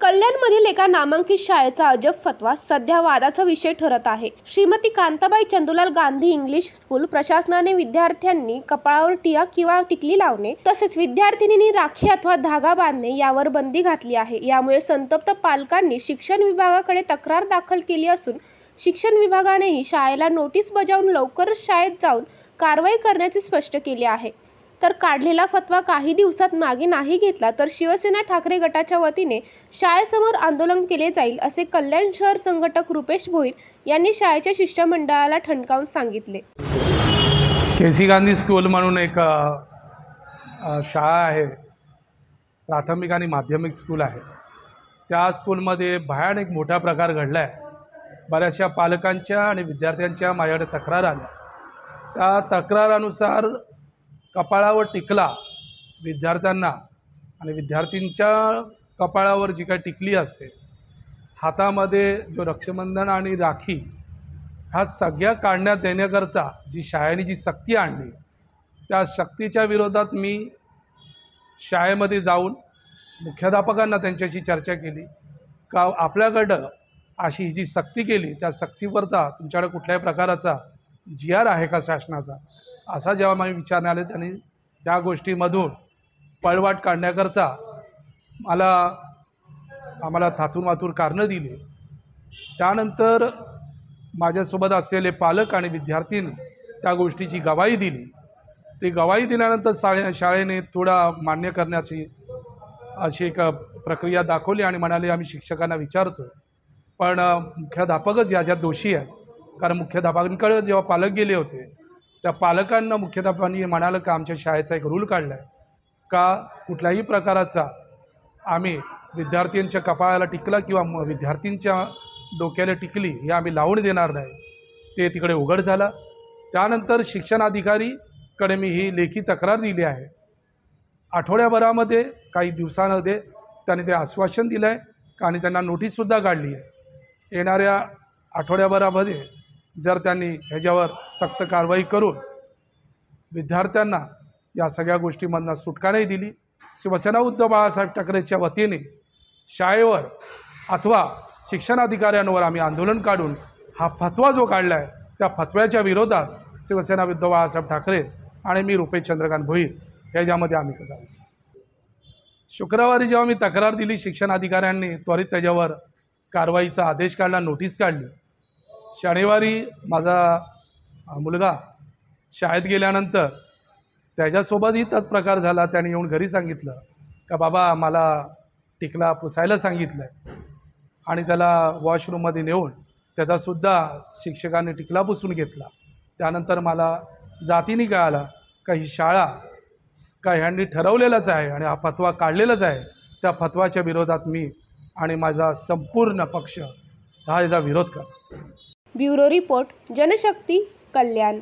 कल्याणमधील एका नामांकित शाळेचा अजब फतवा सध्या वादाचा विषय ठरत आहे। श्रीमती कांताबाई चंदूलाल गांधी इंग्लिश स्कूल प्रशासनाने विद्यार्थ्यांनी कपाळावर टिया किंवा टिकली लावणे तसेच विद्यार्थिनींनी राखी अथवा धागा बांधणे यावर बंदी घातली आहे। यामुळे संतप्त पालकांनी शिक्षण विभागाकडे तक्रार दाखल केली असून शिक्षण विभागानेही शाळेला नोटीस बजावून लवकरच शाळेत जाऊन कारवाई करण्याचे स्पष्ट केले आहे। तर काढलेला फतवा काही दिवसात मागे नाही घेतला तर शिवसेना ठाकरे गटाच्या वतीने शाळेसमोर आंदोलन केले जाईल असे कल्याण शहर संघटक रुपेश भोईर यांनी शाळेच्या शिष्टमंडळाला ठणकावून सांगितले। केसी गांधी स्कूल म्हणून एक शाळा आहे, प्राथमिक आणि माध्यमिक स्कूल आहे। त्या स्कूलमध्ये भयानक मोठा प्रकार घडला आहे। बऱ्याचशा पालकांच्या आणि विद्यार्थ्यांच्या माझ्याकडे तक्रार आल्या। त्या तक्रारानुसार कपाळावर टिकला विद्यार्थ्यांना आणि विद्यार्थींच्या कपाळावर जी काही टिकली असते, हातामध्ये जो रक्षाबंधन आणि राखी ह्या सगळ्या काढण्यात देण्याकरता जी शाळेने जी सक्ती आणली, त्या सक्तीच्या विरोधात मी शाळेमध्ये जाऊन मुख्याध्यापकांना त्यांच्याशी चर्चा केली का आपल्याकडं अशी ही जी सक्ती केली त्या सक्तीवरता तुमच्याकडे कुठल्याही प्रकाराचा GR आहे का शासनाचा, असा जेव्हा मला विचारण्यात आले त्यांनी त्या गोष्टीमधून पळवाट काढण्याकरता आम्हाला थातूर मातूर कारणं दिली। त्यानंतर माझ्यासोबत असलेले पालक आणि विद्यार्थ्यांनी त्या गोष्टीची गवाही दिली। ती गवाही दिल्यानंतर शाळेने थोडा मान्य करण्याची अशी एक प्रक्रिया दाखवली आणि म्हणाले आम्ही शिक्षकांना विचारतो, पण मुख्याध्यापकच याच्यात दोषी आहेत। कारण मुख्याध्यापकांकडे जेव्हा पालक गेले होते त्या पालकांना मुख्याध्यापकांनी म्हणालं का आमच्या शाळेचा एक रूल काढला आहे का कुठल्याही प्रकाराचा आम्ही विद्यार्थ्यांच्या कपाळाला टिकला किंवा विद्यार्थ्यांच्या डोक्याला टिकली हे आम्ही लावून देणार नाही। ते तिकडे उघड झालं। त्यानंतर शिक्षणाधिकारीकडे मी ही लेखी तक्रार दिली आहे। आठवड्याभरामध्ये काही दिवसांमध्ये त्यांनी ते आश्वासन दिलं आहे आणि त्यांना नोटीससुद्धा काढली आहे। येणाऱ्या आठवड्याभरामध्ये जर त्यांनी ह्याच्यावर सक्त कारवाई करून विद्यार्थ्यांना या सगळ्या गोष्टींमधून सुटका नाही दिली, शिवसेना उद्धव बाळासाहेब ठाकरेच्या वतीने शाळेवर अथवा शिक्षणाधिकाऱ्यांवर आम्ही आंदोलन काढून हा फतवा जो काढला आहे त्या फतव्याच्या विरोधात शिवसेना उद्धव बाळासाहेब ठाकरे आणि मी रुपेश चंद्रकांत भोईर ह्याच्यामध्ये आम्ही जाऊ। शुक्रवारी जेव्हा मी तक्रार दिली शिक्षणाधिकाऱ्यांनी त्वरित त्याच्यावर कारवाईचा आदेश काढला, नोटीस काढली। शनिवारी माझा मुलगा शाळेत गेल्यानंतर त्याच्यासोबतही तोच प्रकार झाला। त्याने येऊन घरी सांगितलं का बाबा मला टिकला पुसायला सांगितलं आहे आणि त्याला वॉशरूममध्ये नेऊन त्याचासुद्धा शिक्षकांनी टिकला पुसून घेतला। त्यानंतर मला जातीने कळालं का ही शाळा का ह्यांनी ठरवलेलंच आहे आणि हा फतवा काढलेलाच आहे। त्या फतवाच्या विरोधात मी आणि माझा संपूर्ण पक्ष हा याचा विरोध करतो। ब्युरो रिपोर्ट, जनशक्ती, कल्याण।